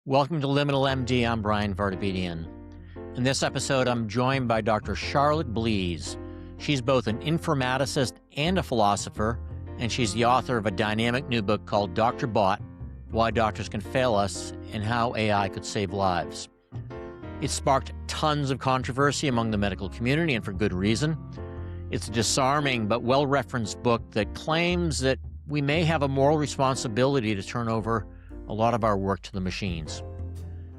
Welcome to Liminal MD. I'm Brian Vardabedian. In this episode, I'm joined by Dr. Charlotte Blease. She's both an informaticist and a philosopher, and she's the author of a dynamic new book called Dr. Bot: Why Doctors Can Fail Us and How AI Could Save Lives. It sparked tons of controversy among the medical community, and for good reason. It's a disarming but well-referenced book that claims that we may have a moral responsibility to turn over a lot of our work to the machines.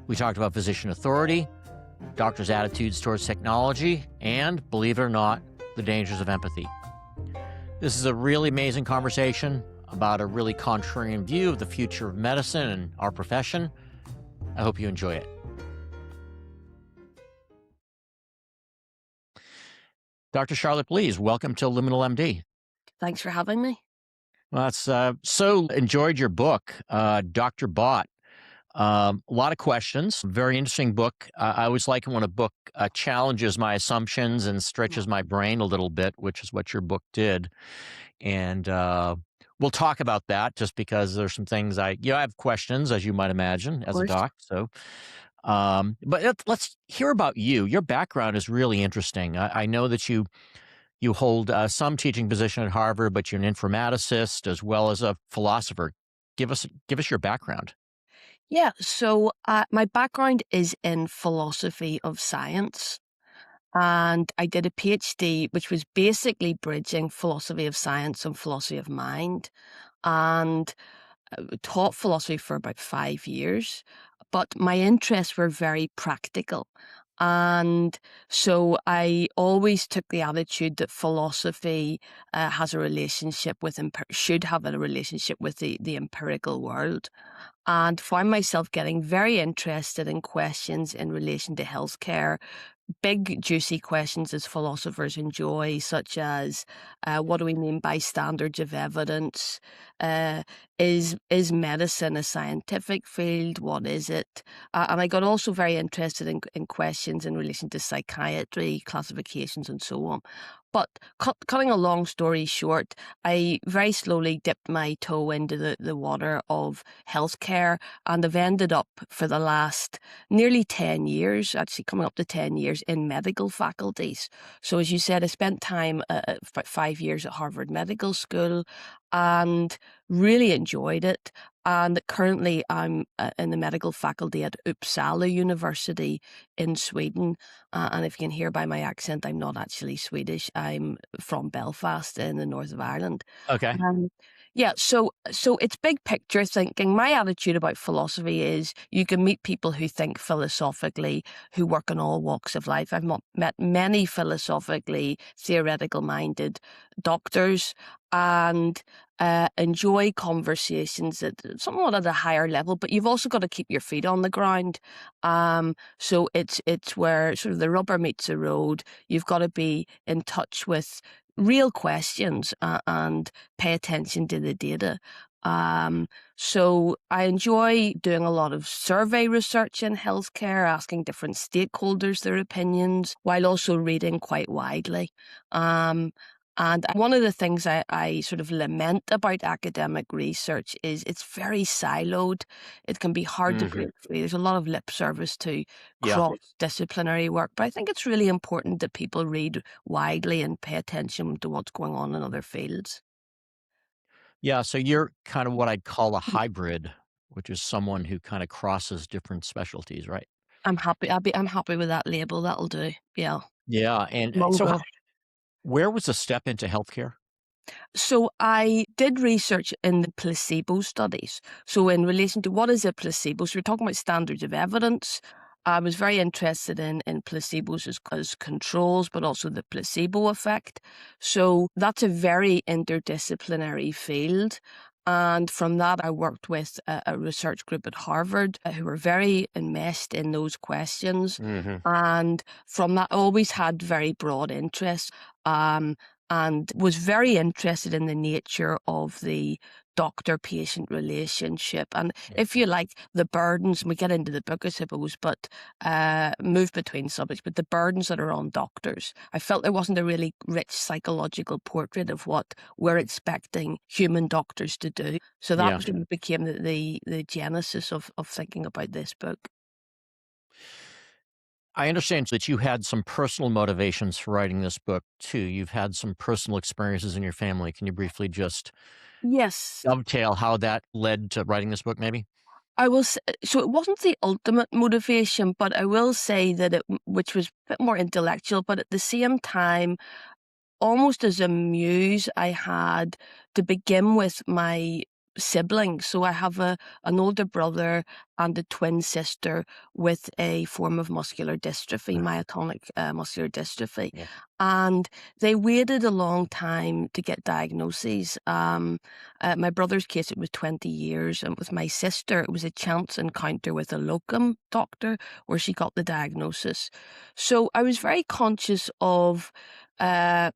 We talked about physician authority, doctors' attitudes towards technology, and, believe it or not, the dangers of empathy. This is a really amazing conversation about a really contrarian view of the future of medicine and our profession. I hope you enjoy it. Dr. Charlotte Blease, welcome to Liminal MD. Thanks for having me. Well, that's so enjoyed your book, Dr. Bot. A lot of questions, very interesting book. I always like it when a book challenges my assumptions and stretches my brain a little bit, which is what your book did. And we'll talk about that just because there's some things I have questions, as you might imagine, as a doc. So, but let's hear about you. Your background is really interesting. I know that you hold some teaching position at Harvard, but you're an informaticist as well as a philosopher. Give us your background. Yeah, so my background is in philosophy of science, and I did a PhD, which was basically bridging philosophy of science and philosophy of mind, and taught philosophy for about 5 years. But my interests were very practical. And so I always took the attitude that philosophy has a relationship with, should have a relationship with the empirical world, and found myself getting very interested in questions in relation to healthcare. Big, juicy questions as philosophers enjoy, such as what do we mean by standards of evidence? Is medicine a scientific field? What is it? And I got also very interested in questions in relation to psychiatry, classifications, and so on. But cutting a long story short, I very slowly dipped my toe into the water of healthcare, and I've ended up for the last nearly 10 years, actually coming up to 10 years, in medical faculties. So as you said, I spent time, 5 years at Harvard Medical School, and really enjoyed it. And currently I'm in the medical faculty at Uppsala University in Sweden. And if you can hear by my accent, I'm not actually Swedish. I'm from Belfast in the north of Ireland. Okay. Yeah, so it's big picture thinking. My attitude about philosophy is you can meet people who think philosophically, who work in all walks of life. I've met many philosophically theoretical-minded doctors, and enjoy conversations at somewhat at a higher level, but you've also got to keep your feet on the ground. So it's where sort of the rubber meets the road. You've got to be in touch with real questions and pay attention to the data. So I enjoy doing a lot of survey research in healthcare, asking different stakeholders their opinions, while also reading quite widely. And one of the things I sort of lament about academic research is it's very siloed. It can be hard to break free. There's a lot of lip service to cross-disciplinary work, but I think it's really important that people read widely and pay attention to what's going on in other fields. Yeah, so you're kind of what I'd call a hybrid, which is someone who kind of crosses different specialties, right? I'm happy. I'm happy with that label. That'll do. Yeah. Yeah, and so Mongrel. where was the step into healthcare? So I did research in the placebo studies. So in relation to what is a placebo, so we're talking about standards of evidence. I was very interested in placebos as controls, but also the placebo effect. So that's a very interdisciplinary field. And from that, I worked with a research group at Harvard who were very enmeshed in those questions. And from that, I always had very broad interests. And was very interested in the nature of the doctor-patient relationship. And Yeah. if you like, the burdens, and we get into the book, I suppose, but move between subjects, but the burdens that are on doctors. I felt there wasn't a really rich psychological portrait of what we're expecting human doctors to do. So that Yeah. was what became the genesis of thinking about this book. I understand that you had some personal motivations for writing this book too. You've had some personal experiences in your family. Can you briefly just Yes. dovetail how that led to writing this book, maybe? I will s So it wasn't the ultimate motivation, but I will say that which was a bit more intellectual, but at the same time, almost as a muse, I had to begin with my siblings. So I have an older brother and a twin sister with a form of muscular dystrophy, myotonic muscular dystrophy. Yeah. And they waited a long time to get diagnoses. My brother's case, it was 20 years. And with my sister, it was a chance encounter with a locum doctor where she got the diagnosis. So I was very conscious of uh,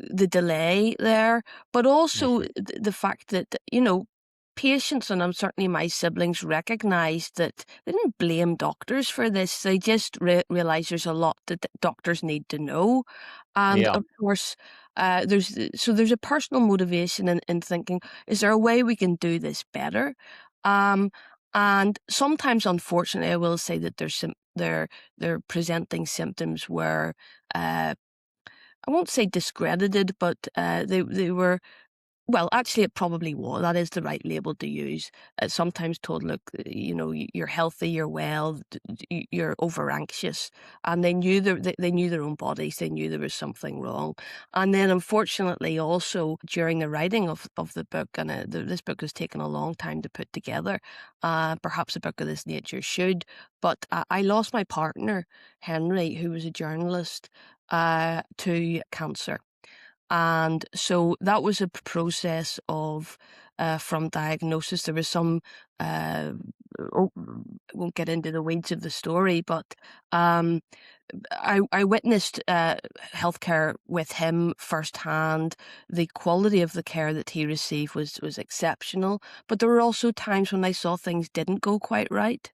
the delay there, but also Mhm. the fact that, you know, patients, and I'm certainly my siblings, recognized that they didn't blame doctors for this. They just realized there's a lot that doctors need to know. And Yeah. of course, there's a personal motivation in thinking, is there a way we can do this better? Um, and sometimes, unfortunately, I will say that they're presenting symptoms where I won't say discredited, but they were, well, actually, it probably was. That is the right label to use. Sometimes told, look, you know, you're healthy, you're well, you're over anxious, and they knew their own bodies. They knew there was something wrong. And then, unfortunately, also during the writing of the book, and this book has taken a long time to put together. Perhaps a book of this nature should, but I lost my partner, Henry, who was a journalist, to cancer. And so that was a process of from diagnosis. There was some, I won't get into the weeds of the story, but um, I witnessed healthcare with him firsthand. The quality of the care that he received was exceptional, but there were also times when I saw things didn't go quite right.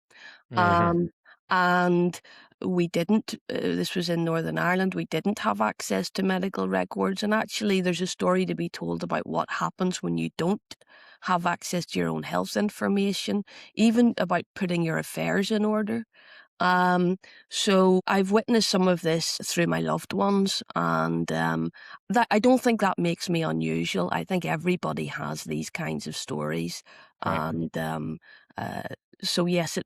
Mhm. Um, and we didn't, this was in Northern Ireland, we didn't have access to medical records. And actually, there's a story to be told about what happens when you don't have access to your own health information, even about putting your affairs in order. Um, so I've witnessed some of this through my loved ones, and that I don't think that makes me unusual. I think everybody has these kinds of stories, Right. and uh, so yes,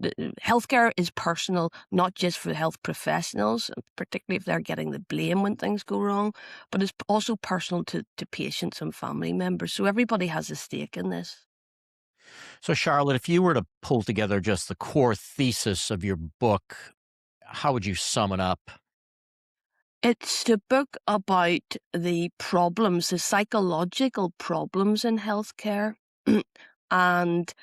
healthcare is personal, not just for health professionals, particularly if they're getting the blame when things go wrong, but it's also personal to patients and family members. So everybody has a stake in this. So, Charlotte, if you were to pull together just the core thesis of your book, how would you sum it up? It's a book about the problems, the psychological problems in healthcare. And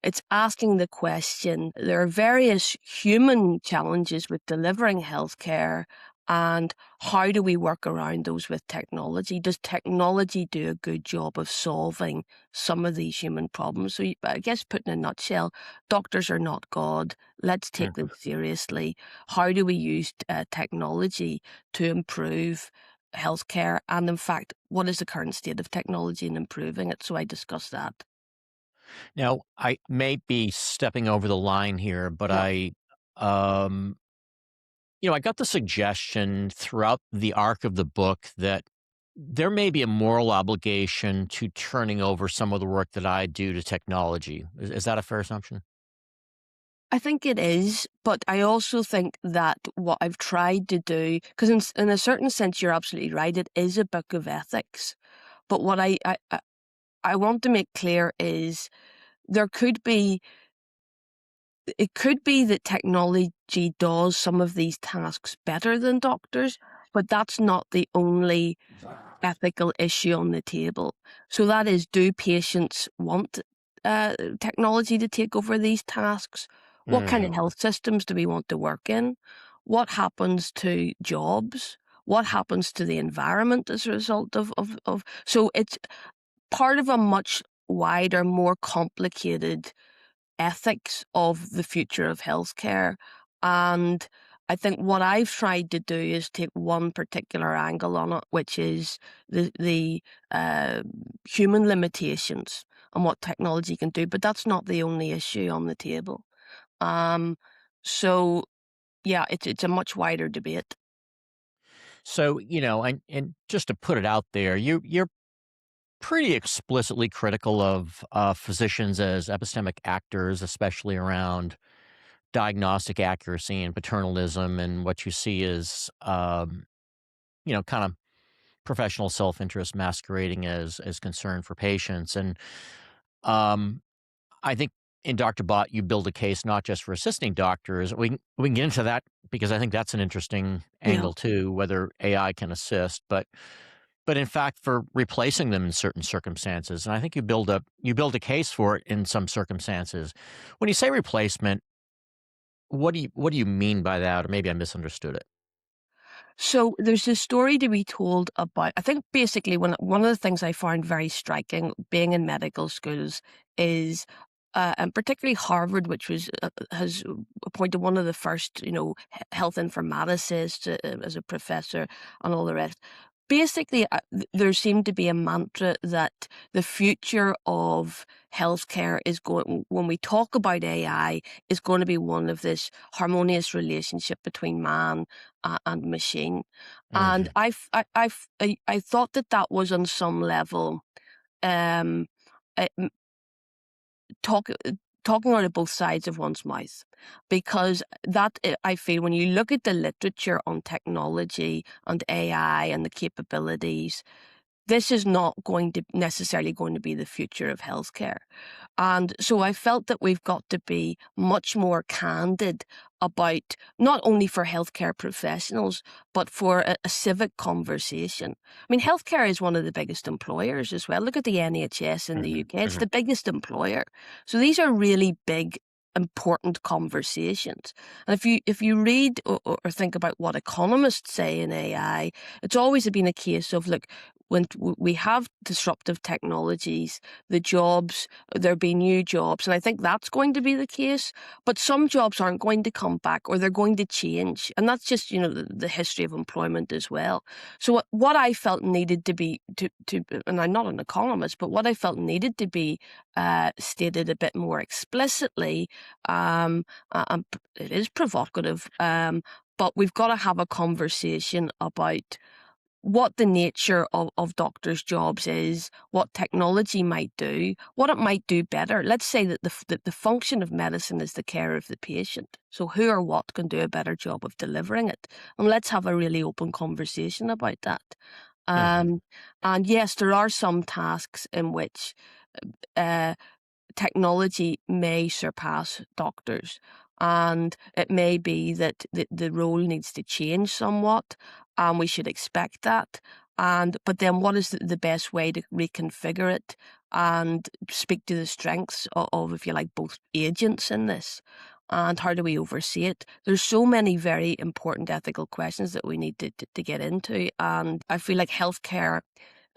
it's asking the question, there are various human challenges with delivering healthcare, and how do we work around those with technology? Does technology do a good job of solving some of these human problems? So I guess put in a nutshell, doctors are not God. Let's take Mm. them seriously. How do we use technology to improve healthcare? And in fact, what is the current state of technology in improving it? So I discuss that. Now, I may be stepping over the line here, but Yeah. um, I got the suggestion throughout the arc of the book that there may be a moral obligation to turning over some of the work that I do to technology. Is that a fair assumption? I think it is, but I also think that what I've tried to do, because in a certain sense, you're absolutely right, it is a book of ethics. But what I want to make clear is there could be, it could be that technology does some of these tasks better than doctors, but that's not the only ethical issue on the table. So that is, do patients want technology to take over these tasks? What kind Mhm. of health systems do we want to work in? What happens to jobs? What happens to the environment as a result of so it's part of a much wider, more complicated ethics of the future of healthcare. And I think what I've tried to do is take one particular angle on it, which is the human limitations and what technology can do. But that's not the only issue on the table. Um, so yeah, it's a much wider debate. So, and just to put it out there, you're pretty explicitly critical of physicians as epistemic actors, especially around diagnostic accuracy and paternalism, and what you see is, kind of professional self-interest masquerading as concern for patients. And um, I think in Dr. Bott, you build a case not just for assisting doctors. We can get into that because I think that's an interesting Yeah. angle too, whether AI can assist, but in fact for replacing them in certain circumstances. And I think you build a case for it in some circumstances. When you say replacement, what do you mean by that? Or maybe I misunderstood it. So there's this story to be told about, I think basically one of the things I found very striking being in medical schools is, and particularly Harvard, which has appointed one of the first, health informaticists as a professor and all the rest. Basically, there seemed to be a mantra that the future of healthcare is going, when we talk about AI, is going to be one of this harmonious relationship between man and machine. And Mhm. I thought that that was on some level, um, uh, m- talk, talking out of both sides of one's mouth, because I feel when you look at the literature on technology and AI and the capabilities, this is not going to necessarily going to be the future of healthcare. And so I felt that we've got to be much more candid about, not only for healthcare professionals, but for a civic conversation. I mean, healthcare is one of the biggest employers as well. Look at the NHS in the Mhm. UK, it's Mhm. the biggest employer. So these are really big, important conversations. And if you read or think about what economists say in AI, it's always been a case of, look, when we have disruptive technologies, the jobs, there'll be new jobs, and I think that's going to be the case. But some jobs aren't going to come back, or they're going to change, and that's just the history of employment as well. So what I felt needed to be to and I'm not an economist, but what I felt needed to be stated a bit more explicitly, and it is provocative, but we've got to have a conversation about what the nature of doctors' jobs is, what technology might do, what it might do better. Let's say that the function of medicine is the care of the patient. So who or what can do a better job of delivering it? And let's have a really open conversation about that. Mhm. Um, and yes, there are some tasks in which uh, technology may surpass doctors. And it may be that the role needs to change somewhat, and we should expect that. But then, what is the best way to reconfigure it and speak to the strengths of, if you like, both agents in this? And how do we oversee it? There's so many very important ethical questions that we need to get into. And I feel like healthcare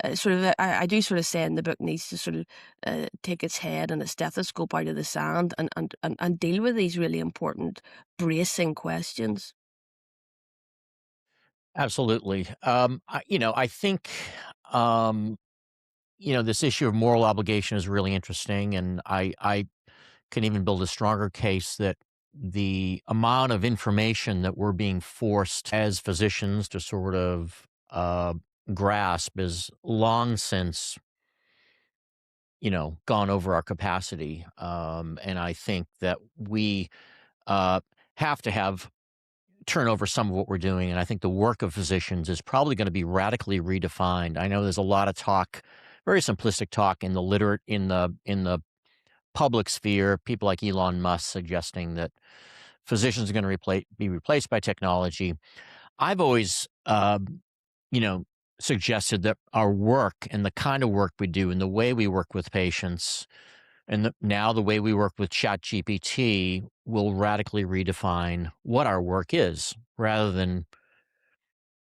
I do sort of say in the book, needs to sort of take its head and its stethoscope out of the sand and deal with these really important bracing questions. Absolutely. I think, um, this issue of moral obligation is really interesting, and I can even build a stronger case that the amount of information that we're being forced as physicians to sort of grasp is long since, gone over our capacity. And I think that we uh, have to have turn over some of what we're doing. And I think the work of physicians is probably going to be radically redefined. I know there's a lot of talk, very simplistic talk in the public sphere, people like Elon Musk suggesting that physicians are going to be replaced by technology. I've always, you know, suggested that our work and the kind of work we do and the way we work with patients and now the way we work with ChatGPT will radically redefine what our work is rather than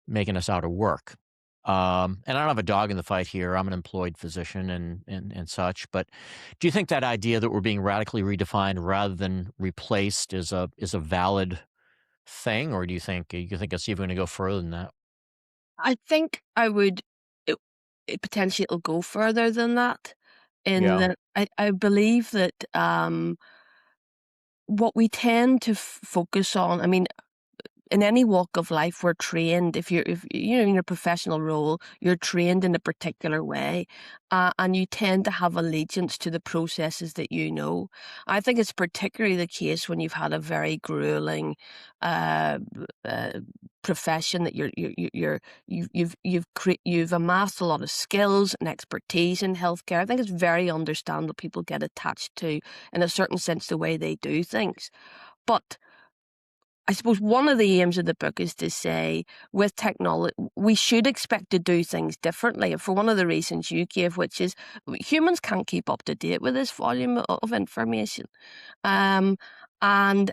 making us out of work. And I don't have a dog in the fight here. I'm an employed physician and such. But do you think that idea that we're being radically redefined rather than replaced is a valid thing, or do you think it's even going to go further than that? I think I would it potentially it'll go further than that in Yeah. that I believe that, what we tend to focus on, I mean, in any walk of life, we're trained. If you know, in your professional role, you're trained in a particular way, and you tend to have allegiance to the processes that you know. I think it's particularly the case when you've had a very grueling uh, uh, profession that you've amassed a lot of skills and expertise in healthcare. I think it's very understandable people get attached to, in a certain sense, the way they do things, but I suppose one of the aims of the book is to say, with technology, we should expect to do things differently. For one of the reasons you gave, which is humans can't keep up to date with this volume of information. Um, and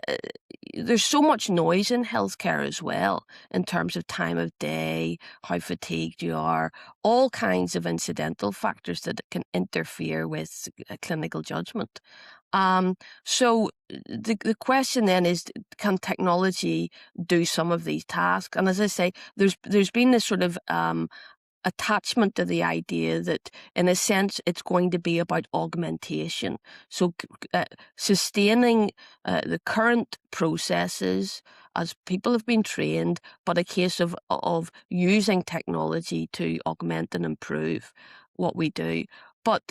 there's so much noise in healthcare as well, in terms of time of day, how fatigued you are, all kinds of incidental factors that can interfere with clinical judgment. So the question then is, can technology do some of these tasks? And as I say, there's been this sort of attachment to the idea that, in a sense, it's going to be about augmentation. So, sustaining the current processes as people have been trained, but a case of using technology to augment and improve what we do. But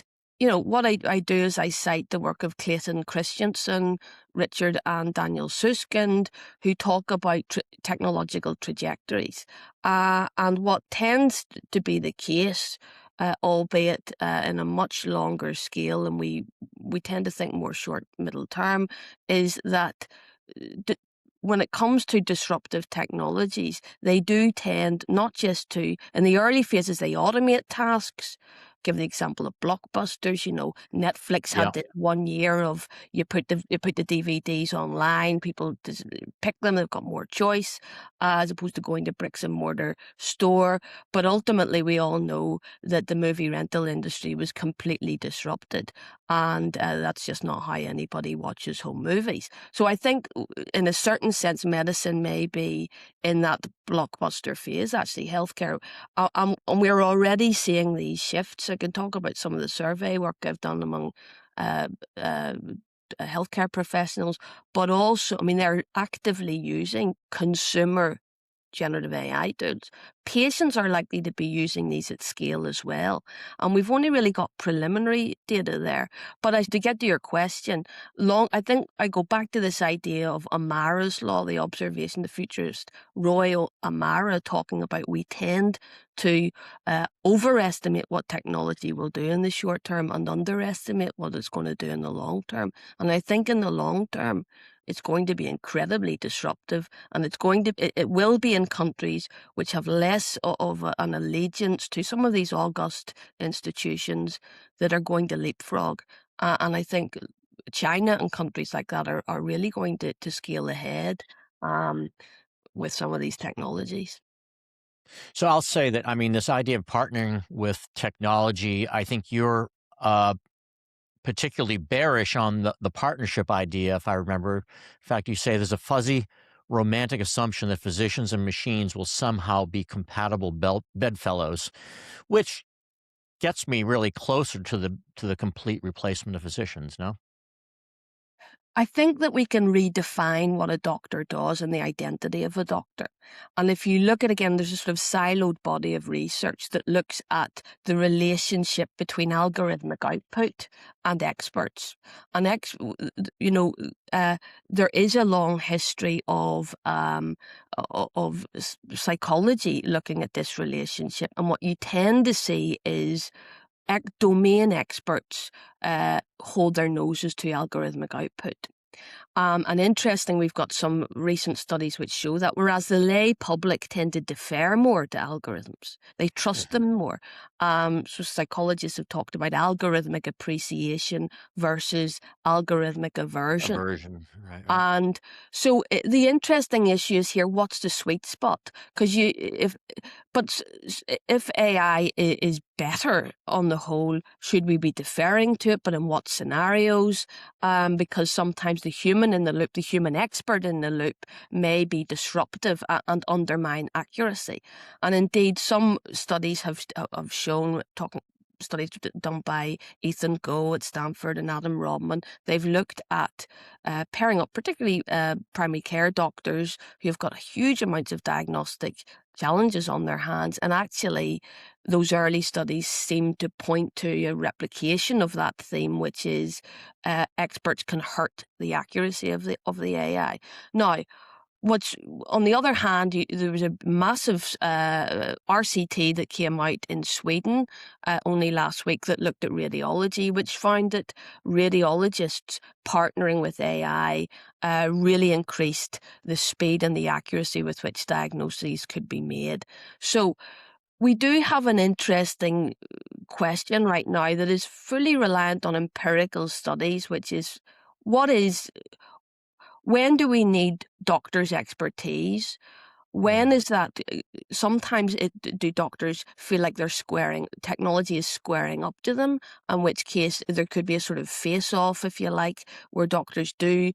what I do is I cite the work of Clayton Christensen, Richard and Daniel Suskind, who talk about technological trajectories. And what tends to be the case, albeit in a much longer scale, and we tend to think more short, middle term, is that when it comes to disruptive technologies, they do tend not just to, in the early phases, they automate tasks. Give the example of blockbusters. Netflix Yeah. had this 1 year of you put the DVDs online, people just pick them, they've got more choice, as opposed to going to bricks and mortar store. But ultimately, we all know that the movie rental industry was completely disrupted, and that's just not how anybody watches home movies. So I think, in a certain sense, medicine may be in that blockbuster phase. Actually, healthcare, and we're already seeing these shifts. I can talk about some of the survey work I've done among uh, uh, healthcare professionals, but also, I mean, they're actively using consumer generative AI tools. Patients are likely to be using these at scale as well. And we've only really got preliminary data there. But as to get to your question, I think I go back to this idea of Amara's law, the observation, the futurist Roy Amara, talking about we tend to overestimate what technology will do in the short term and underestimate what it's going to do in the long term. And I think in the long term, it's going to be incredibly disruptive, and it will be in countries which have less of an allegiance to some of these august institutions that are going to leapfrog. And I think China and countries like that are really going to scale ahead um, with some of these technologies. So I'll say that, I mean, this idea of partnering with technology, I think you're uh, particularly bearish on the partnership idea, if I remember. In fact, you say there's a fuzzy, romantic assumption that physicians and machines will somehow be compatible bedfellows, which gets me really closer to the complete replacement of physicians, no? I think that we can redefine what a doctor does and the identity of a doctor. And if you look at, again, there's a sort of siloed body of research that looks at the relationship between algorithmic output and experts. And you know, there is a long history of psychology looking at this relationship. And what you tend to see is domain experts hold their noses to algorithmic output. And interesting, we've got some recent studies which show that whereas the lay public tend to defer more to algorithms, they trust them more. So psychologists have talked about algorithmic appreciation versus algorithmic aversion. Aversion, right? And so the interesting issue is here, what's the sweet spot? Because if AI is better on the whole, should we be deferring to it? But in what scenarios? Because sometimes the human in the loop, the human expert in the loop, may be disruptive and undermine accuracy. And indeed, some studies have shown, studies done by Ethan Go at Stanford and Adam Rodman, they've looked at pairing up particularly primary care doctors who have got huge amounts of diagnostic challenges on their hands, and actually those early studies seem to point to a replication of that theme, which is experts can hurt the accuracy of the AI. Now, what's on the other hand, there was a massive RCT that came out in Sweden only last week that looked at radiology, which found that radiologists partnering with AI really increased the speed and the accuracy with which diagnoses could be made. So we do have an interesting question right now that is fully reliant on empirical studies, which is when do we need doctors' expertise? When is that? Sometimes do doctors feel like technology is squaring up to them, in which case there could be a sort of face-off, if you like, where doctors do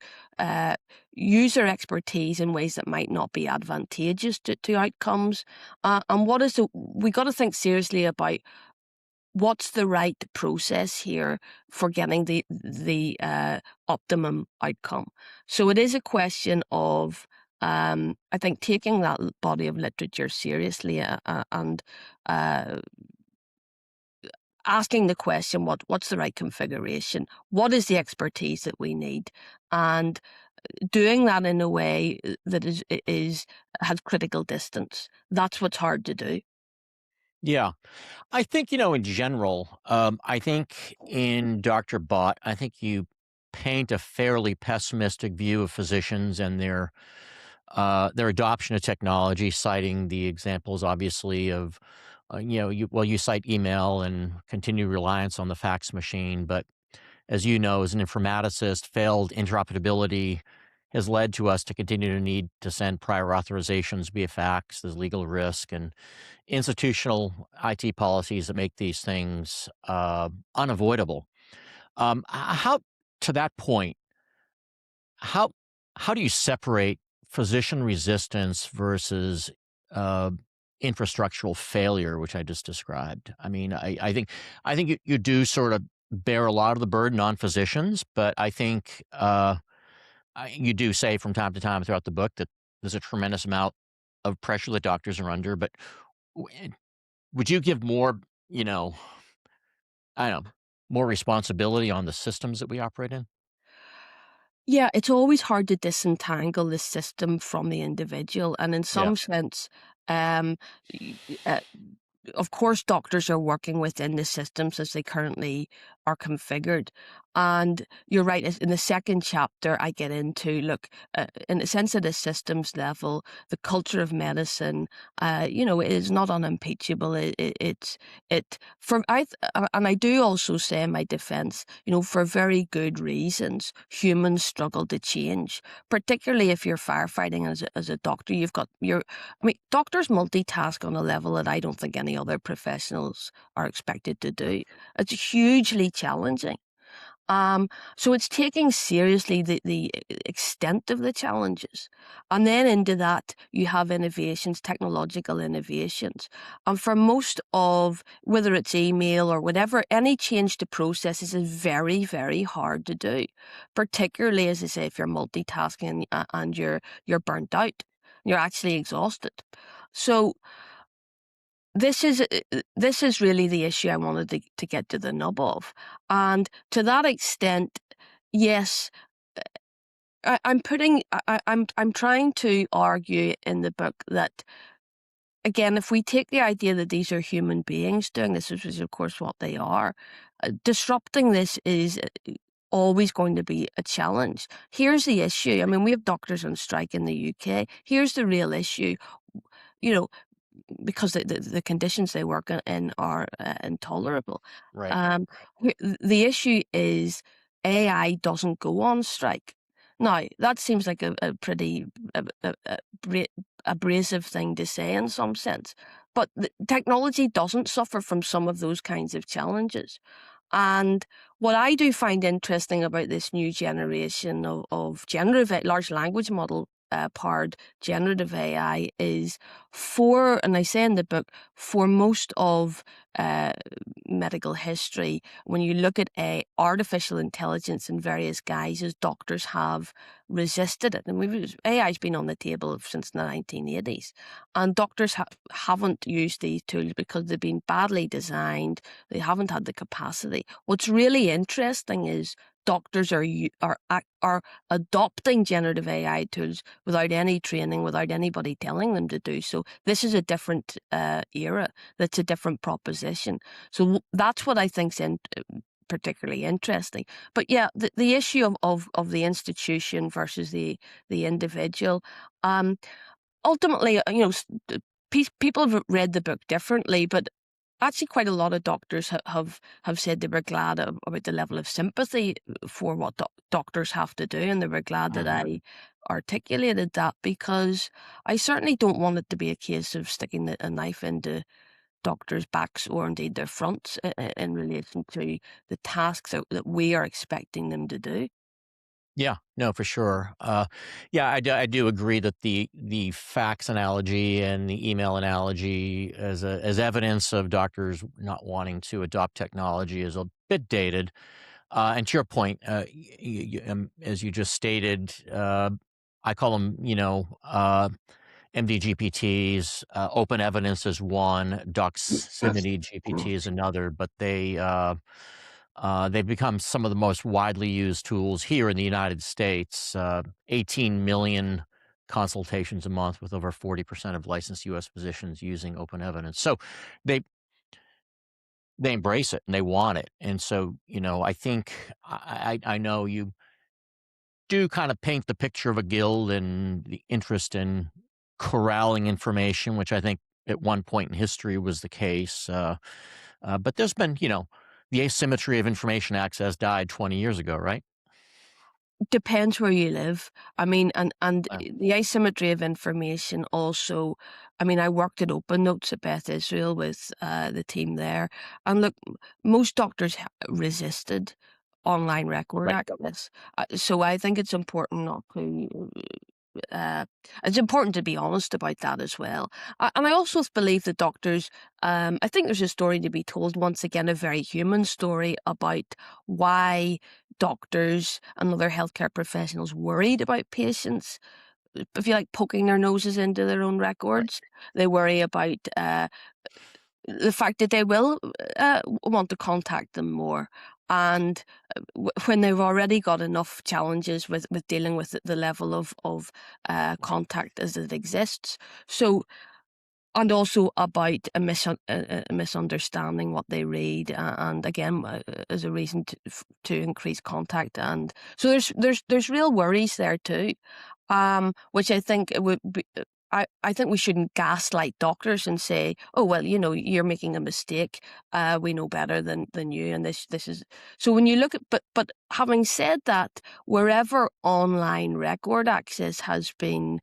use their expertise in ways that might not be advantageous to outcomes. And we got to think seriously about what's the right process here for getting the optimum outcome. So it is a question of, I think, taking that body of literature seriously and asking the question, what's the right configuration? What is the expertise that we need? And doing that in a way that has critical distance. That's what's hard to do. Yeah. I think, in general, I think in Dr. Bott, I think you paint a fairly pessimistic view of physicians and their adoption of technology, citing the examples, obviously, of, you cite email and continued reliance on the fax machine. But as you know, as an informaticist, failed interoperability has led to us to continue to need to send prior authorizations via fax. There's legal risk and institutional IT policies that make these things unavoidable. How to that point, how how do you separate physician resistance versus uh, infrastructural failure, which I just described? I mean, I think you do sort of bear a lot of the burden on physicians, but I think you do say from time to time throughout the book that there's a tremendous amount of pressure that doctors are under. But w- would you give more, you know, I don't know, more responsibility on the systems that we operate in? Yeah, it's always hard to disentangle the system from the individual. And in Yeah. some sense, um, y- uh, of course, doctors are working within the systems as they currently are configured. And you're right, in the second chapter, I get into, look, in the sense at a systems level, the culture of medicine, is not unimpeachable. And I do also say in my defense, for very good reasons, humans struggle to change, particularly if you're firefighting as a doctor. Doctors multitask on a level that I don't think any other professionals are expected to do. It's hugely challenging. So it's taking seriously the extent of the challenges. And then into that, you have innovations, technological innovations. And for most of, whether it's email or whatever, any change to processes is very, very hard to do, particularly, as I say, if you're multitasking and you're burnt out, you're actually exhausted. So this is really the issue I wanted to get to the nub of. And to that extent, yes, I'm trying to argue in the book that, again, if we take the idea that these are human beings doing this, which is of course what they are, disrupting this is always going to be a challenge. Here's the issue. I mean, we have doctors on strike in the UK. Here's the real issue. You know, because the conditions they work in are intolerable. Right. Um, the issue is AI doesn't go on strike. Now, that seems like a pretty abrasive thing to say in some sense, but the technology doesn't suffer from some of those kinds of challenges. And what I do find interesting about this new generation of generative large language model powered generative AI is and I say in the book, for most of uh, medical history, when you look at artificial intelligence in various guises, doctors have resisted it. And AI's been on the table since the 1980s. And doctors haven't used these tools because they've been badly designed. They haven't had the capacity. What's really interesting is doctors are adopting generative AI tools without any training, without anybody telling them to do so. This is a different era. That's a different proposition. So that's what I think's particularly interesting. But yeah, the issue of the institution versus the individual. Ultimately, people have read the book differently, but actually quite a lot of doctors have said they were glad about the level of sympathy for what doctors have to do, and they were glad that I articulated that, because I certainly don't want it to be a case of sticking a knife into doctors' backs or indeed their fronts in relation to the tasks that we are expecting them to do. Yeah, no, for sure. Yeah, I do agree that the fax analogy and the email analogy as evidence of doctors not wanting to adopt technology is a bit dated. And to your point, as you just stated, I call them, MDGPTs. Open evidence is one. Doximity GPT is another. But they've become some of the most widely used tools here in the United States. 18 million consultations a month, with over 40% of licensed U.S. physicians using open evidence. So they they embrace it and they want it. And so, I think I know you do kind of paint the picture of a guild and the interest in corralling information, which I think at one point in history was the case. But there's been, the asymmetry of information access died 20 years ago, right? Depends where you live. I mean, and Uh, the asymmetry of information also. I mean, I worked at Open Notes at Beth Israel with the team there, and look, most doctors resisted online record right. access. So I think it's important not to. Uh, it's important to be honest about that as well. And I also believe that doctors, I think there's a story to be told, once again, a very human story about why doctors and other healthcare professionals worried about patients, if you like, poking their noses into their own Right. records. They worry about the fact that they will want to contact them more. And when they've already got enough challenges with dealing with the level of contact as it exists. So, and also about a misunderstanding what they read, and again, as a reason to increase contact. And so there's real worries there too, which I think it would be. I think we shouldn't gaslight doctors and say, "Oh well, you're making a mistake. We know better than you." And this is so. When you look at, but having said that, wherever online record access has been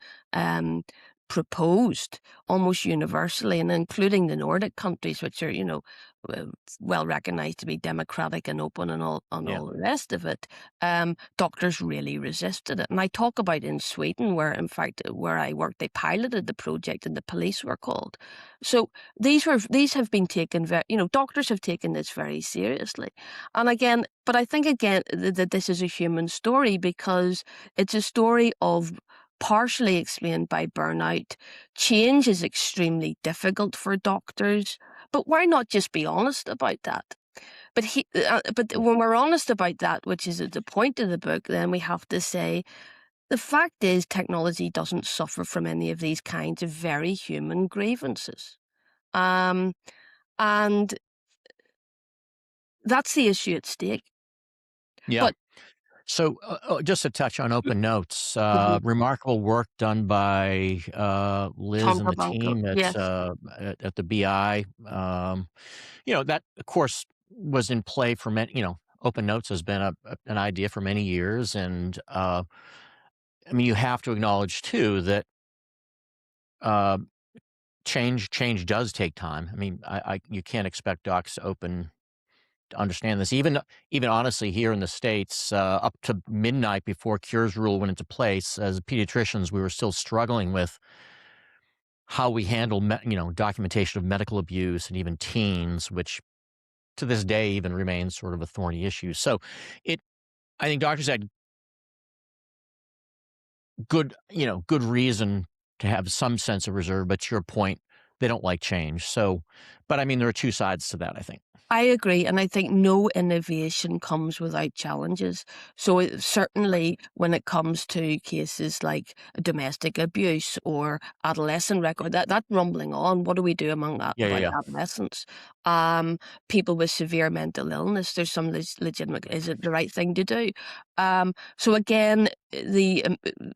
proposed almost universally, and including the Nordic countries, which are, uh, well recognized to be democratic and open and Yeah. all the rest of it, doctors really resisted it. And I talk about in Sweden, where in fact where I worked, they piloted the project and the police were called. So these have been taken very, doctors have taken this very seriously. And again, but I think again that this is a human story, because it's a story of partially explained by burnout. Change is extremely difficult for doctors, but why not just be honest about that? But Yeah. when we're honest about that, which is at the point of the book, then we have to say the fact is technology doesn't suffer from any of these kinds of very human grievances, um, and that's the issue at stake. Yeah. But So, just to touch on open notes, Mhm. remarkable work done by Liz Tom and the Burbank. team Yes. at the BI. That of course was in play for many. Open notes has been an idea for many years, and I mean, you have to acknowledge too that uh, change does take time. I mean, you can't expect docs to understand this. Even honestly, here in the States, up to midnight before Cure's rule went into place, as pediatricians, we were still struggling with how we handle, documentation of medical abuse and even teens, which to this day even remains sort of a thorny issue. So, it, I think doctors had good reason to have some sense of reserve. But to your point, they don't like change. So, but I mean, there are two sides to that, I think. I agree, and I think no innovation comes without challenges. So certainly, when it comes to cases like domestic abuse or adolescent record, that rumbling on, what do we do among that Yeah, yeah, about yeah, adolescents? Um, People with severe mental illness. There's some legitimate. Is it the right thing to do? So again, the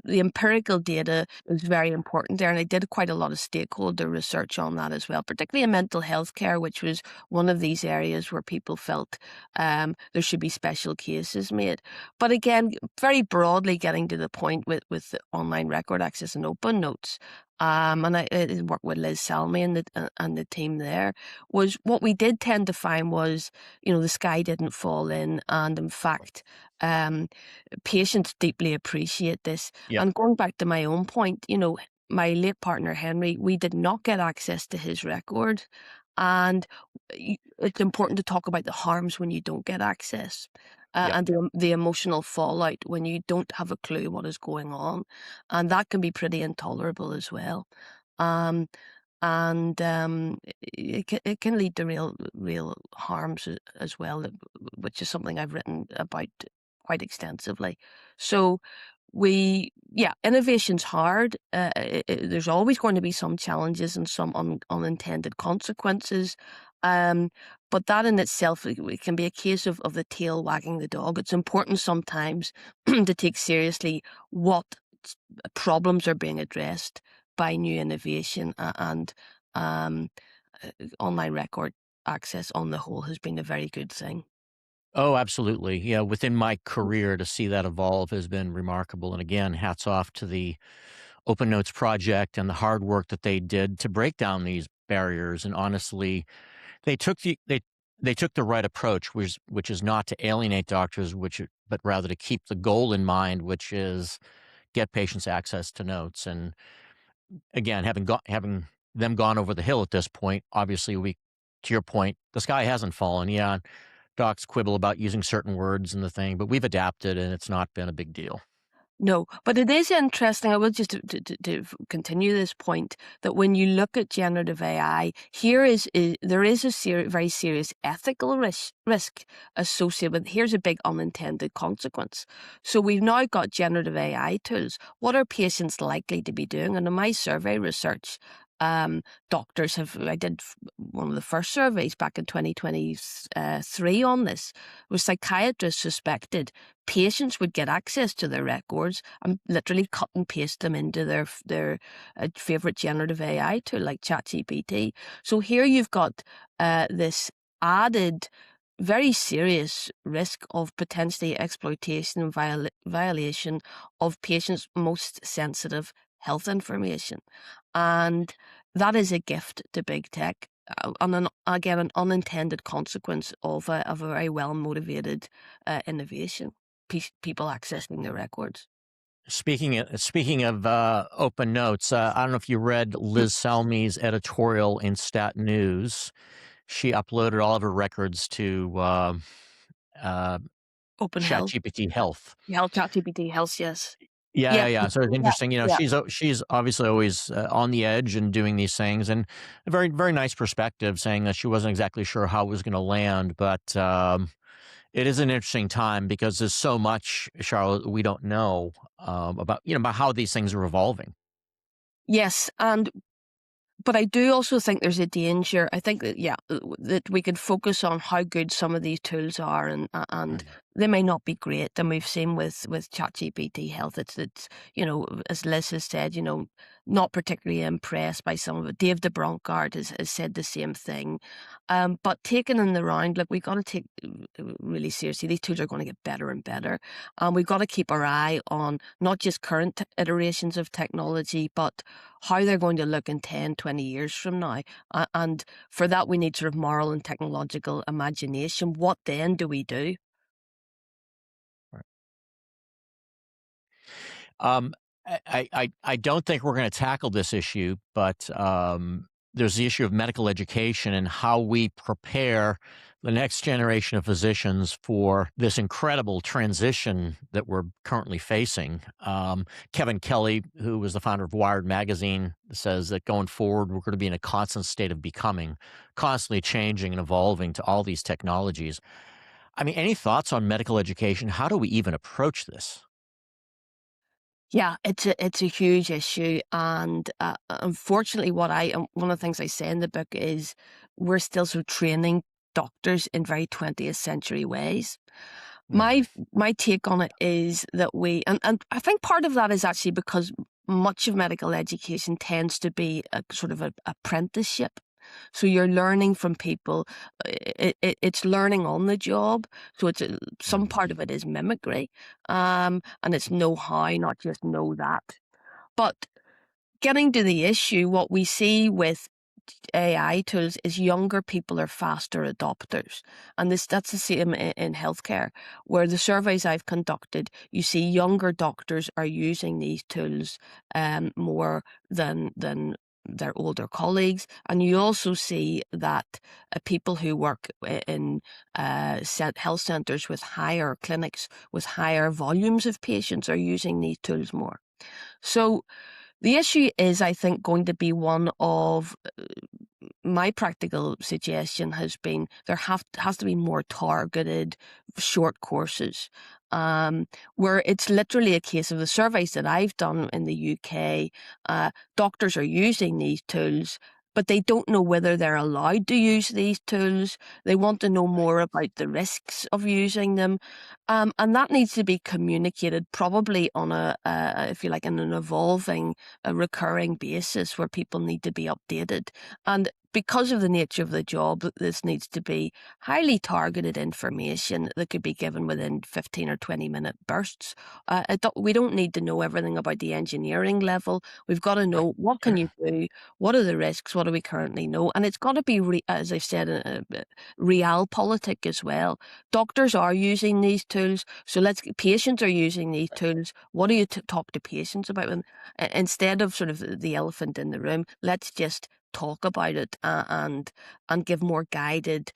empirical data is very important there, and I did quite a lot of stakeholder research on that as well, particularly in mental health care, which was one of these areas where people felt there should be special cases made. But again, very broadly getting to the point with the online record access and open notes, and I worked with Liz Salmi and the team there, was what we did tend to find was, the sky didn't fall in, and in fact, um, patients deeply appreciate this. yeah, And going back to my own point, my late partner Henry, we did not get access to his record. And it's important to talk about the harms when you don't get access, yeah. and the emotional fallout when you don't have a clue what is going on. And that can be pretty intolerable as well. Um, and it can lead to real harms as well, which is something I've written about quite extensively. So innovation's hard. There's always going to be some challenges and some unintended consequences. Um, but that in itself, it can be a case of the tail wagging the dog. It's important sometimes to take seriously what problems are being addressed by new innovation, and um, online record access on the whole has been a very good thing. Oh, absolutely. Yeah, within my career to see that evolve has been remarkable. And again, hats off to the Open Notes project and the hard work that they did to break down these barriers. And honestly, they took the right approach, which is not to alienate doctors, but rather to keep the goal in mind, which is get patients access to notes. And again, having them gone over the hill at this point, obviously to your point, the sky hasn't fallen. Yeah, docs quibble about using certain words in the thing, but we've adapted and it's not been a big deal. No, but it is interesting. I will just to continue this point, that when you look at generative AI, there is a very serious ethical risk associated with. Here's a big unintended consequence. So we've now got generative AI tools. What are patients likely to be doing? And in my survey research, doctors have. I did one of the first surveys back in 2023 on this. Was psychiatrists suspected patients would get access to their records and literally cut and paste them into their favorite generative AI tool like ChatGPT. So here you've got this added, very serious risk of potentially exploitation and violation of patients' most sensitive health information, and that is a gift to big tech. Again, an unintended consequence of a very well motivated innovation, people accessing their records. Speaking of open notes, I don't know if you read Liz Salmi's editorial in Stat News. She uploaded all of her records to uh, Open Health. ChatGPT Health. Health, ChatGPT, Health, yes. Yeah, Yeah, yeah, yeah. So it's yeah, interesting. yeah. She's obviously always on the edge and doing these things, and a very very nice perspective, saying that she wasn't exactly sure how it was going to land, but it is an interesting time because there's so much, Charlotte, we don't know about how these things are evolving. Yes, but I do also think there's a danger. I think that that we could focus on how good some of these tools are, and they may not be great. And we've seen with ChatGPT Health, it's as Liz has said, not particularly impressed by some of it. Dave de Bronkard has said the same thing. But taken in the round, we've got to take really seriously. These tools are going to get better and better. We've got to keep our eye on not just current iterations of technology, but how they're going to look in 10, 20 years from now. And for that, we need sort of moral and technological imagination. What then do we do? Um, I don't think we're going to tackle this issue, but there's the issue of medical education and how we prepare the next generation of physicians for this incredible transition that we're currently facing. Kevin Kelly, who was the founder of Wired Magazine, says that going forward, we're going to be in a constant state of becoming, constantly changing and evolving to all these technologies. I mean, any thoughts on medical education? How do we even approach this? Yeah, it's a huge issue, and unfortunately, one of the things I say in the book is we're still sort of training doctors in very 20th century ways. Hmm. My take on it is that and I think part of that is actually because much of medical education tends to be a sort of a apprenticeship. So you're learning from people. It's learning on the job. So some Hmm. part of it is mimicry, and it's know how, not just know that. But getting to the issue, what we see with AI tools is younger people are faster adopters. And that's the same in healthcare, where the surveys I've conducted, you see younger doctors are using these tools more than their older colleagues. And you also see that people who work in health centres with higher clinics, with higher volumes of patients, are using these tools more. So the issue is, I think, going to be one of my practical suggestion has been has to be more targeted short courses, where it's literally a case of the surveys that I've done in the UK. Doctors are using these tools, but they don't know whether they're allowed to use these tools. They want to know more about the risks of using them, and that needs to be communicated probably on if you like, on an evolving, a recurring basis where people need to be updated. And because of the nature of the job, this needs to be highly targeted information that could be given within 15 or 20-minute bursts. We don't need to know everything about the engineering level. We've got to know what can you do, what are the risks, what do we currently know, and it's got to be, as I've said, realpolitik as well. Doctors are using these tools, so patients are using these tools. What do you talk to patients about them? Instead of sort of the elephant in the room, let's just talk about it and give more guided,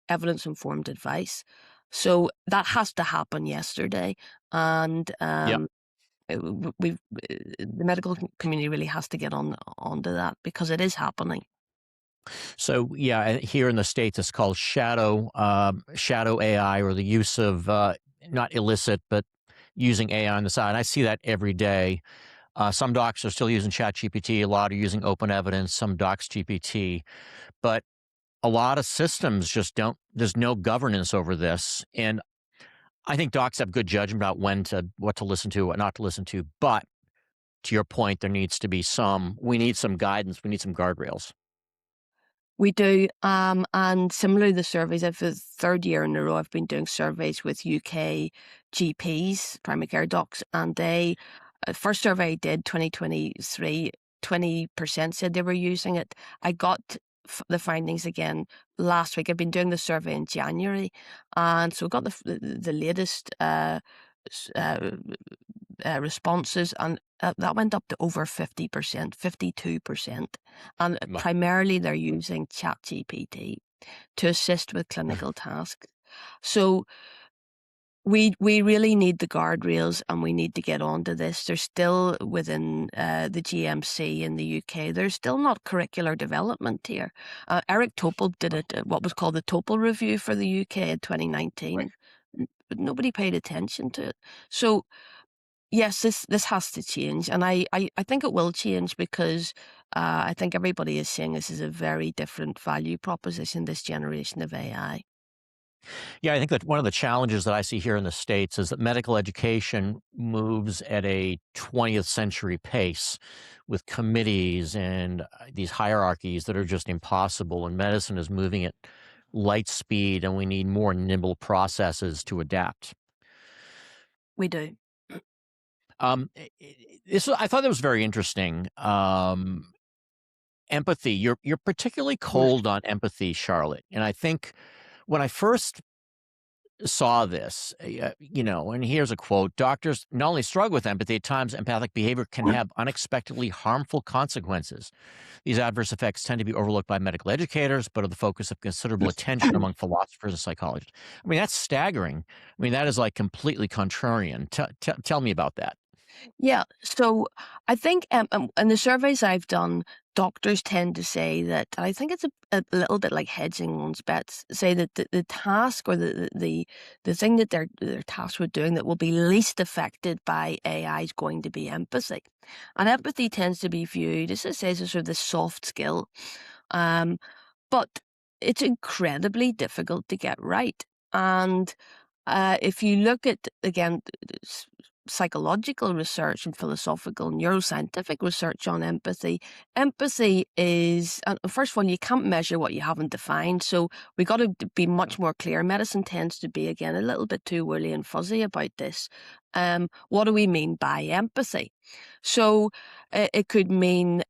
evidence-informed advice. So that has to happen yesterday, and Yep. the medical community really has to get onto that because it is happening. So yeah, here in the States, it's called shadow AI, or the use of not illicit, but using AI on the side. I see that every day. Some docs are still using ChatGPT. A lot are using Open Evidence. Some docs GPT, but a lot of systems just don't. There's no governance over this, and I think docs have good judgment about what to listen to, what not to listen to. But to your point, there needs to be we need some guidance. We need some guardrails. We do, and similarly, the surveys. I've the third year in a row I've been doing surveys with UK GPs, primary care docs, and first survey I did 2023, 20% said they were using it. I got the findings again last week. I've been doing the survey in January, and so I got the latest responses, and that went up to over 50%, 52%. And My- primarily they're using ChatGPT to assist with clinical tasks. So we really need the guardrails, and we need to get onto this. There's still within the GMC in the UK, there's still not curricular development here. Eric Topol did what was called the Topol Review for the UK in 2019, but nobody paid attention to it. So yes, this has to change, and I think it will change because I think everybody is saying this is a very different value proposition, this generation of AI. Yeah, I think that one of the challenges that I see here in the States is that medical education moves at a 20th century pace with committees and these hierarchies that are just impossible. And medicine is moving at light speed, and we need more nimble processes to adapt. We do. I thought that was very interesting. Empathy. You're particularly Yes. cold on empathy, Charlotte, and I think when I first saw this, and here's a quote: "Doctors not only struggle with empathy, at times empathic behavior can have unexpectedly harmful consequences. These adverse effects tend to be overlooked by medical educators, but are the focus of considerable attention among philosophers and psychologists." I mean, that's staggering. I mean, that is like completely contrarian. Tell me about that. Yeah. So I think in the surveys I've done, doctors tend to say that, and I think it's a little bit like hedging one's bets, say that the task or the thing that they're tasked with doing that will be least affected by AI is going to be empathy. And empathy tends to be viewed, as it says, as sort of the soft skill. Um, but it's incredibly difficult to get right. And if you look at, again, psychological research and philosophical neuroscientific research on empathy, empathy is, first of all, you can't measure what you haven't defined. So we got to be much more clear. Medicine tends to be, again, a little bit too woolly and fuzzy about this. What do we mean by empathy? So it could mean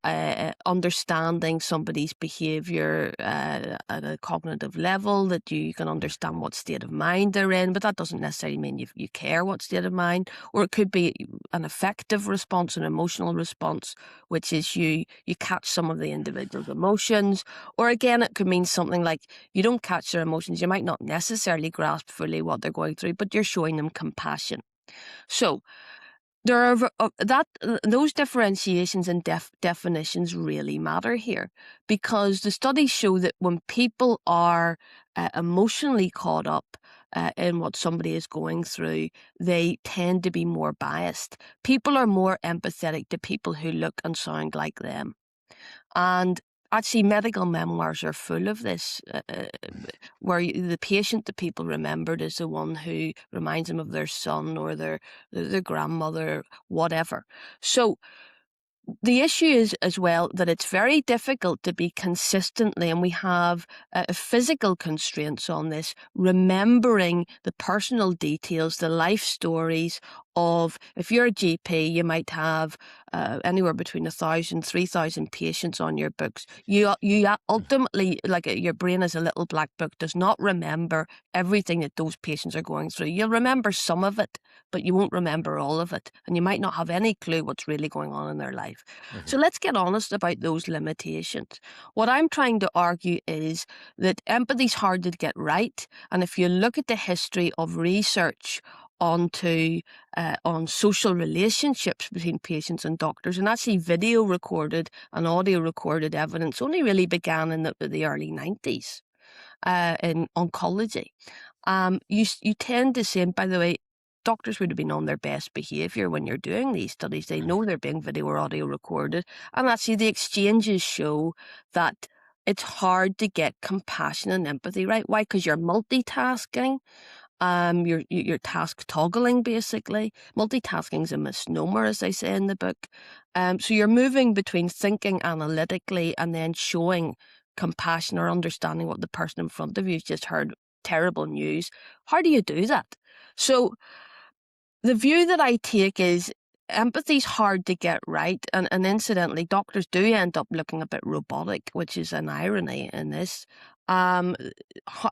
understanding somebody's behaviour at a cognitive level, that you can understand what state of mind they're in, but that doesn't necessarily mean you care what state of mind. Or it could be an affective response, an emotional response, which is you catch some of the individual's emotions. Or again, it could mean something like you don't catch their emotions. You might not necessarily grasp fully what they're going through, but you're showing them compassion. So there are those differentiations and definitions really matter here, because the studies show that when people are emotionally caught up in what somebody is going through, they tend to be more biased. People are more empathetic to people who look and sound like them. And actually, medical memoirs are full of this, where the patient that people remembered is the one who reminds them of their son or their grandmother, whatever. So the issue is as well that it's very difficult to be consistently, and we have physical constraints on this, remembering the personal details, the life stories of, if you're a GP, you might have anywhere between 1,000, 3,000 patients on your books. You ultimately, like your brain is a little black book, does not remember everything that those patients are going through. You'll remember some of it, but you won't remember all of it. And you might not have any clue what's really going on in their life. Mhm. So let's get honest about those limitations. What I'm trying to argue is that empathy's hard to get right. And if you look at the history of research onto on social relationships between patients and doctors, and actually video recorded and audio recorded evidence only really began in the early 90s in oncology. You tend to see, and by the way, doctors would have been on their best behaviour when you're doing these studies. They know they're being video or audio recorded, and actually the exchanges show that it's hard to get compassion and empathy right. Why? Because you're multitasking. You're task toggling, basically. Multitasking is a misnomer, as I say in the book. So you're moving between thinking analytically and then showing compassion or understanding what the person in front of you has just heard terrible news. How do you do that? So the view that I take is empathy's hard to get right. And incidentally, doctors do end up looking a bit robotic, which is an irony in this. Um,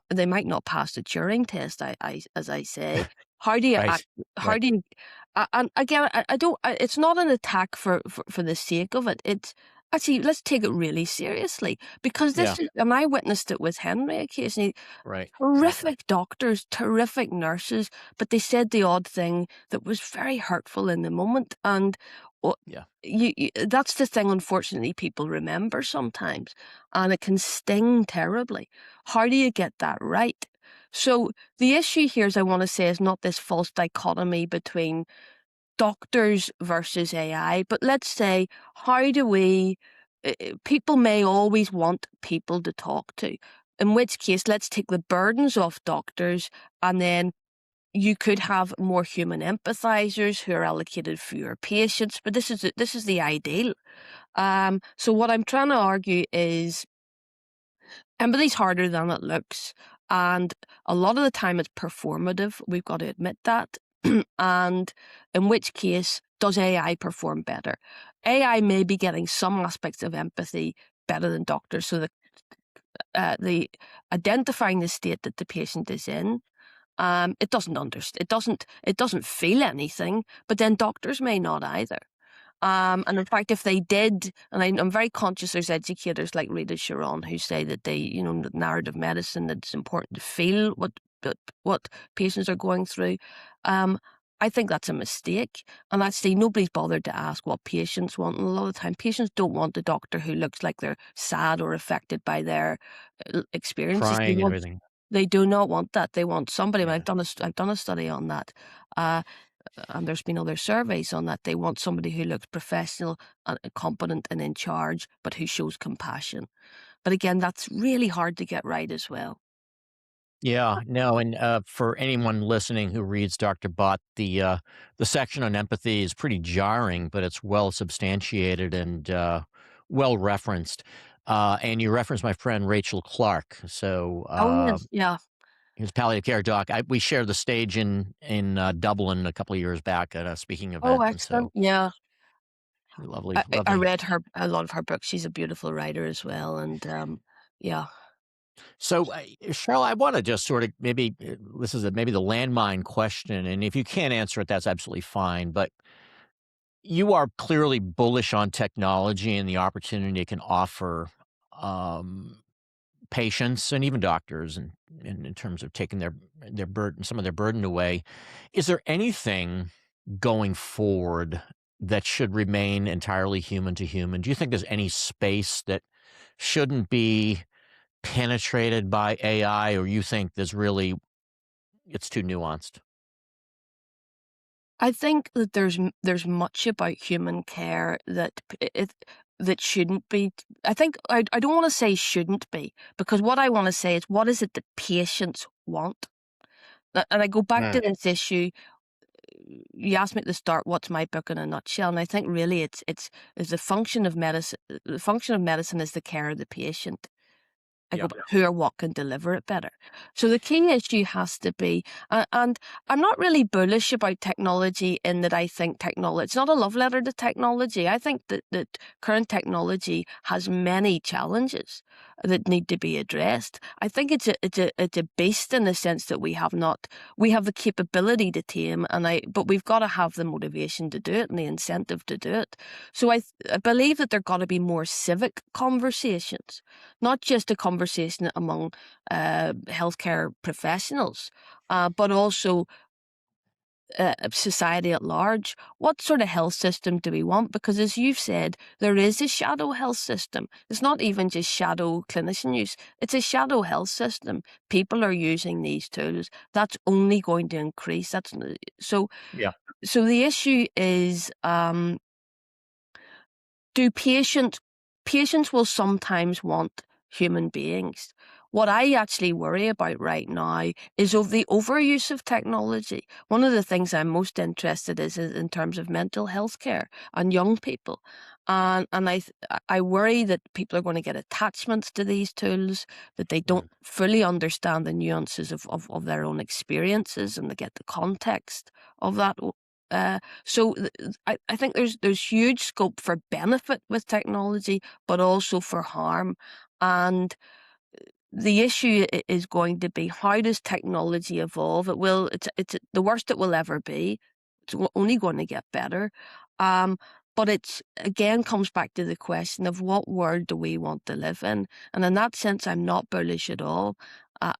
they might not pass the Turing test, as I say. How do you Right. act? How Right. do you? And again, I don't. It's not an attack for the sake of it. It's actually, let's take it really seriously, because Yeah. this is, and I witnessed it with Henry occasionally. Right. Terrific doctors, terrific nurses, but they said the odd thing that was very hurtful in the moment. And o- Yeah. that's the thing, unfortunately, people remember sometimes, and it can sting terribly. How do you get that right? So the issue here, as I want to say, is not this false dichotomy between doctors versus AI, but let's say, how do we, people may always want people to talk to. in which case, let's take the burdens off doctors, and then you could have more human empathizers who are allocated fewer patients. But this is the ideal. So what I'm trying to argue is empathy's harder than it looks, and a lot of the time it's performative. We've got to admit that. And in which case, does AI perform better? AI may be getting some aspects of empathy better than doctors, so the identifying the state that the patient is in. It doesn't understand. It doesn't feel anything. But then doctors may not either. And in fact, if they did, and I'm very conscious there's educators like Rita Sharon who say that narrative medicine, that it's important to feel what patients are going through. I think that's a mistake. And actually, nobody's bothered to ask what patients want. And a lot of the time, patients don't want a doctor who looks like they're sad or affected by their experiences. Crying and everything. They do not want that. They want somebody. Yeah. I've done a study on that. And there's been other surveys on that. They want somebody who looks professional and competent and in charge, but who shows compassion. But again, that's really hard to get right as well. Yeah, no, and for anyone listening who reads Dr. Bott, the section on empathy is pretty jarring, but it's well substantiated and well referenced. And you referenced my friend Rachel Clark, so Oh yes, yeah. who's palliative care doc. We shared the stage in Dublin a couple of years back at a speaking Oh, event, and excellent. so Yeah, lovely, I lovely. read a lot of her books. She's a beautiful writer as well, and yeah. So, Cheryl, I want to just sort of maybe this is maybe the landmine question, and if you can't answer it, that's absolutely fine. But you are clearly bullish on technology and the opportunity it can offer um, patients and even doctors, and in terms of taking their burden, some of their burden away. Is there anything going forward that should remain entirely human to human? Do you think there's any space that shouldn't be penetrated by AI, or you think it's too nuanced? I think that there's much about human care that shouldn't be. I think I don't want to say shouldn't be, because what I want to say is what is it that patients want. And I go back to Mm. this issue. You asked me at the start, what's my book in a nutshell? And I think really it's the function of medicine. The function of medicine is the care of the patient. I go, Yeah. but who or what can deliver it better? So the key issue has to be, and I'm not really bullish about technology in that I think technology, it's not a love letter to technology. I think that current technology has many challenges that need to be addressed. I think it's a beast in the sense that we have the capability to tame, but we've got to have the motivation to do it and the incentive to do it. So I believe that there got to be more civic conversations, not just a conversation among healthcare professionals, but also society at large. What sort of health system do we want? Because as you've said, there is a shadow health system. It's not even just shadow clinician use. It's a shadow health system. People are using these tools. That's only going to increase. So. Yeah. So the issue is, do patients will sometimes want human beings. What I actually worry about right now is of the overuse of technology. One of the things I'm most interested is in terms of mental health care and young people. And I worry that people are going to get attachments to these tools, that they don't Mm. fully understand the nuances of their own experiences, and they get the context of that. So I think there's huge scope for benefit with technology, but also for harm. And the issue is going to be, how does technology evolve? It's the worst it will ever be. It's only going to get better. Um, but it's again comes back to the question of what world do we want to live in? And in that sense, I'm not bullish at all.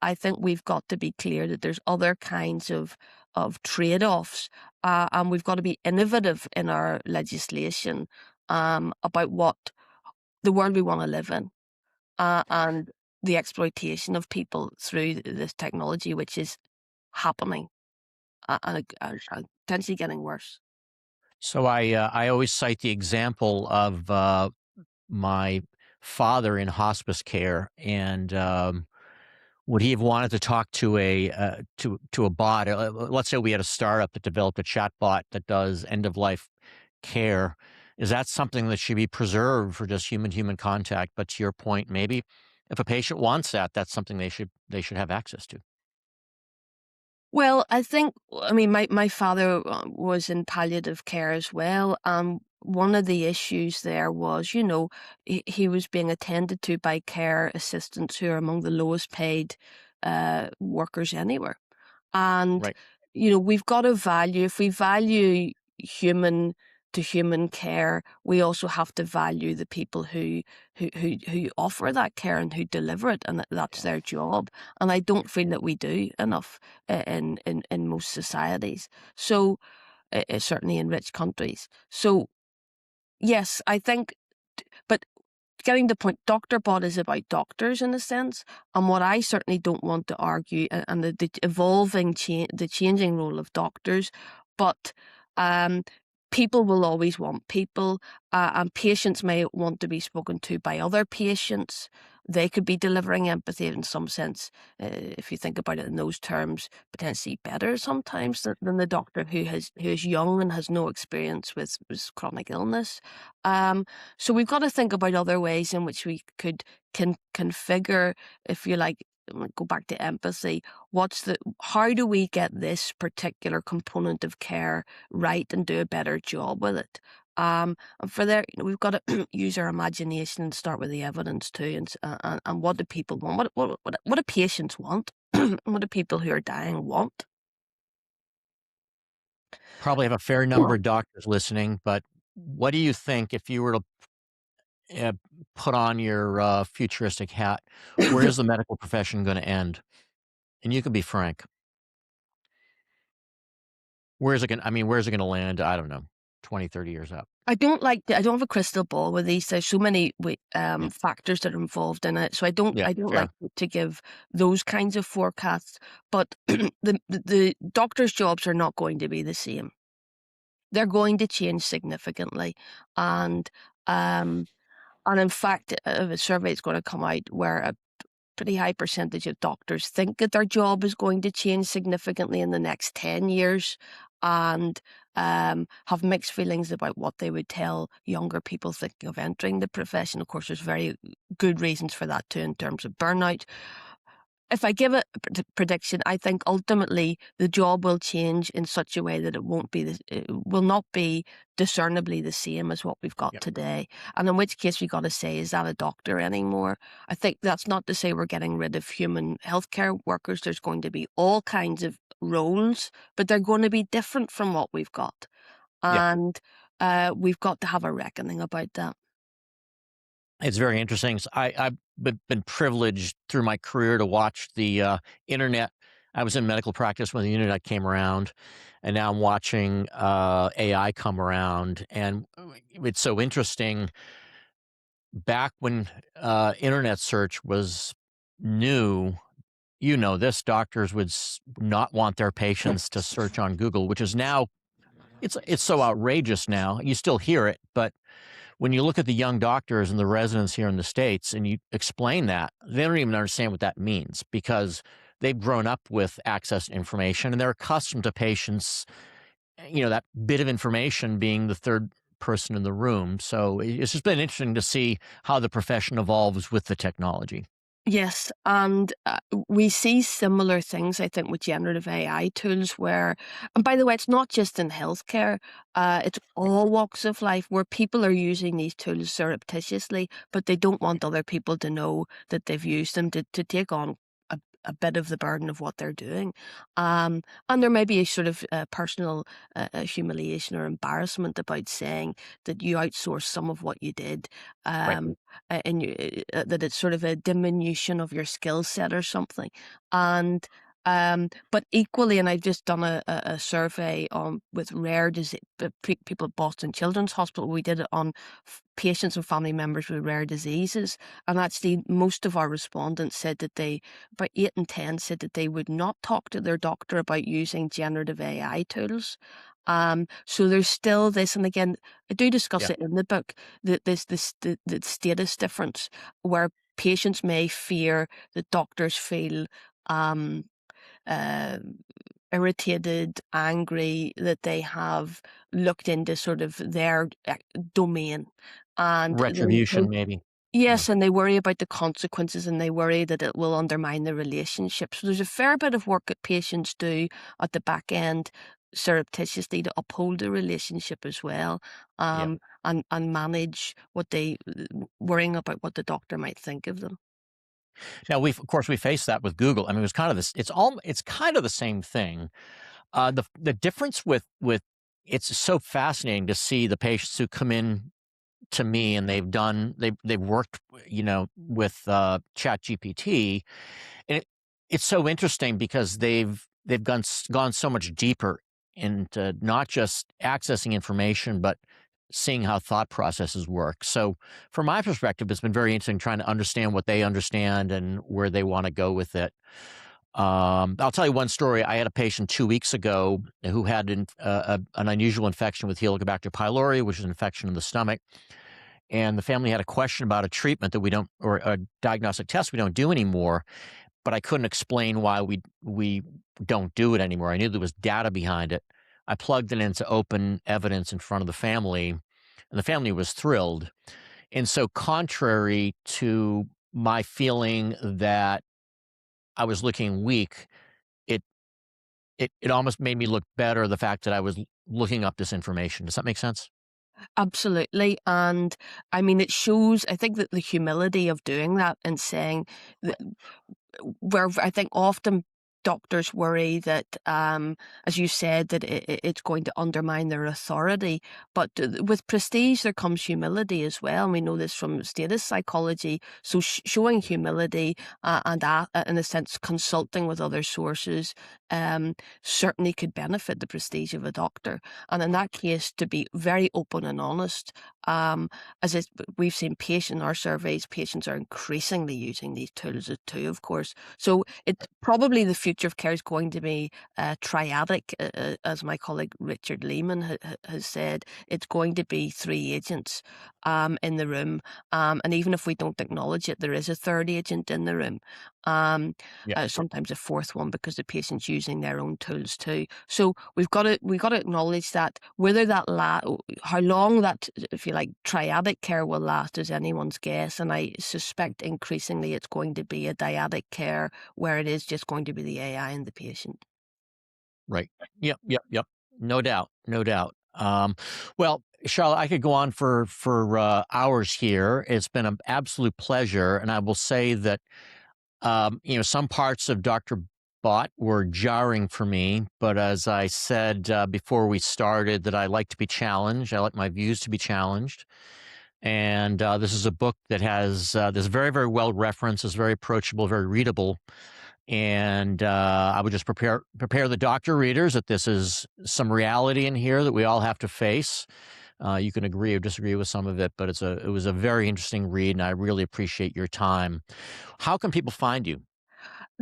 I think we've got to be clear that there's other kinds of trade-offs, and we've got to be innovative in our legislation about what the world we want to live in, and the exploitation of people through this technology, which is happening and potentially getting worse. So I always cite the example of my father in hospice care, and Would he have wanted to talk to a bot? Let's say we had a startup that developed a chat bot that does end of life care. Is that something that should be preserved for just human contact? But to your point, maybe if a patient wants that, that's something they should have access to. Well, I mean, my father was in palliative care as well. One of the issues there was, he was being attended to by care assistants who are among the lowest paid workers anywhere. And, Right. we've got to value, if we value human to human care, we also have to value the people who offer that care and who deliver it, and that's their job. And I don't feel that we do enough in most societies. So, certainly in rich countries. So, yes, I think, but getting the point, Doctor Bot is about doctors in a sense, and what I certainly don't want to argue, and the evolving, the changing role of doctors, but um, people will always want people, and patients may want to be spoken to by other patients. They could be delivering empathy in some sense, if you think about it in those terms, potentially better sometimes than the doctor who is young and has no experience with chronic illness. Um, so we've got to think about other ways in which we can configure, if you like, go back to empathy. How do we get this particular component of care right and do a better job with it? And for there, we've got to use our imagination and start with the evidence too. And what do people want? What do patients want? And what do people who are dying want? Probably have a fair number of doctors listening, but what do you think if you were to uh, put on your futuristic hat? Where is the medical profession going to end? And you can be frank. Where's it going? I mean, where's it going to land? I don't know. 20, 30 years out. I don't have a crystal ball with these. There's so many Yeah. factors that are involved in it. So Yeah. I don't like Fair. to give those kinds of forecasts. But the doctors' jobs are not going to be the same. They're going to change significantly. And um, and in fact, a survey is going to come out where a pretty high percentage of doctors think that their job is going to change significantly in the next 10 years, and have mixed feelings about what they would tell younger people thinking of entering the profession. Of course, there's very good reasons for that too in terms of burnout. If I give a prediction, I think ultimately the job will change in such a way that it will not be discernibly the same as what we've got Yeah. today. And in which case we got to say, is that a doctor anymore? I think that's not to say we're getting rid of human healthcare workers. There's going to be all kinds of roles, but they're going to be different from what we've got. Yeah. And we've got to have a reckoning about that. It's very interesting. I've been privileged through my career to watch the internet. I was in medical practice when the internet came around, and now I'm watching AI come around. And it's so interesting. Back when internet search was new, this doctors would not want their patients to search on Google, which is now it's so outrageous now. You still hear it, but when you look at the young doctors and the residents here in the States and you explain that, they don't even understand what that means because they've grown up with access to information and they're accustomed to patients, that bit of information being the third person in the room. So it's just been interesting to see how the profession evolves with the technology. Yes, and we see similar things, I think, with generative AI tools where, and by the way, it's not just in healthcare, it's all walks of life where people are using these tools surreptitiously, but they don't want other people to know that they've used them to take on a bit of the burden of what they're doing. And there may be a sort of personal humiliation or embarrassment about saying that you outsourced some of what you did. Right. Um, and that it's sort of a diminution of your skill set or something. And but equally, and I've just done a survey on with rare disease people at Boston Children's Hospital. We did it on patients and family members with rare diseases, and actually, most of our respondents said that about 8 in 10 said that they would not talk to their doctor about using generative AI tools. So there's still this, and again, I do discuss Yeah. it in the book, that the status difference where patients may fear that doctors feel uh, irritated, angry, that they have looked into sort of their domain. And Retribution, maybe. Yeah. yes, and they worry about the consequences, and they worry that it will undermine the relationship. So there's a fair bit of work that patients do at the back end surreptitiously to uphold the relationship as well, Yeah. and manage what they worrying about what the doctor might think of them. Now of course we faced that with Google. I mean, it was kind of this. It's kind of the same thing. The difference with it's so fascinating to see the patients who come in to me and they've worked, with Chat GPT, and it's so interesting because they've gone so much deeper into not just accessing information, but seeing how thought processes work. So from my perspective, it's been very interesting trying to understand what they understand and where they want to go with it. I'll tell you one story. I had a patient 2 weeks ago who had an unusual infection with Helicobacter pylori, which is an infection in the stomach. And the family had a question about a treatment that we don't, or a diagnostic test we don't do anymore. But I couldn't explain why we don't do it anymore. I knew there was data behind it. I plugged it into open evidence in front of the family, and the family was thrilled. And so, contrary to my feeling that I was looking weak, it it almost made me look better, the fact that I was looking up this information. Does that make sense? Absolutely. And I mean, it shows, I think, that the humility of doing that and saying that, where I think often doctors worry that, as you said, that it's going to undermine their authority. But with prestige, there comes humility as well. And we know this from status psychology. So showing humility, and in a sense, consulting with other sources, certainly could benefit the prestige of a doctor. And in that case, to be very open and honest, um, we've seen in our surveys, patients are increasingly using these tools too, of course. So it's probably the future of care is going to be triadic, as my colleague Richard Lehman has said. It's going to be three agents in the room, and even if we don't acknowledge it, there is a third agent in the room. Yeah. Sometimes a fourth one, because the patient's using their own tools too. So we've got to acknowledge that. Whether how long that, if you like, triadic care will last is anyone's guess, and I suspect increasingly it's going to be a dyadic care where it is just going to be the AI and the patient. Right. Yep, yep, yep. No doubt, no doubt. Well, Charlotte, I could go on for hours here. It's been an absolute pleasure, and I will say that some parts of Dr. Bott were jarring for me, but as I said before we started, that I like to be challenged. I like my views to be challenged, and this is a book that has this very, very well referenced, is very approachable, very readable. And I would just prepare the doctor readers that this is some reality in here that we all have to face. You can agree or disagree with some of it, but it was a very interesting read, and I really appreciate your time. How can people find you?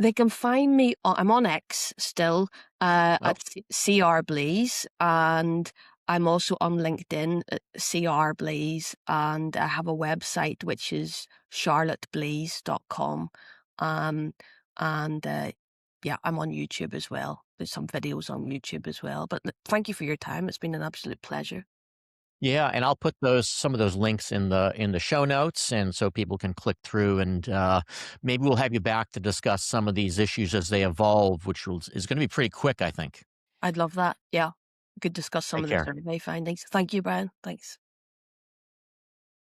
They can find me I'm on X still, Oh, at CR Blease, and I'm also on LinkedIn at CR Blease, and I have a website which is charlotteblease.com. Um, and yeah, I'm on YouTube as well. There's some videos on YouTube as well. But thank you for your time. It's been an absolute pleasure. yeah, and I'll put some of those links in the show notes, and so people can click through, and maybe we'll have you back to discuss some of these issues as they evolve, is going to be pretty quick, I think. I'd love that. Yeah. We could discuss some Take of the care. survey findings. Thank you, Brian. Thanks.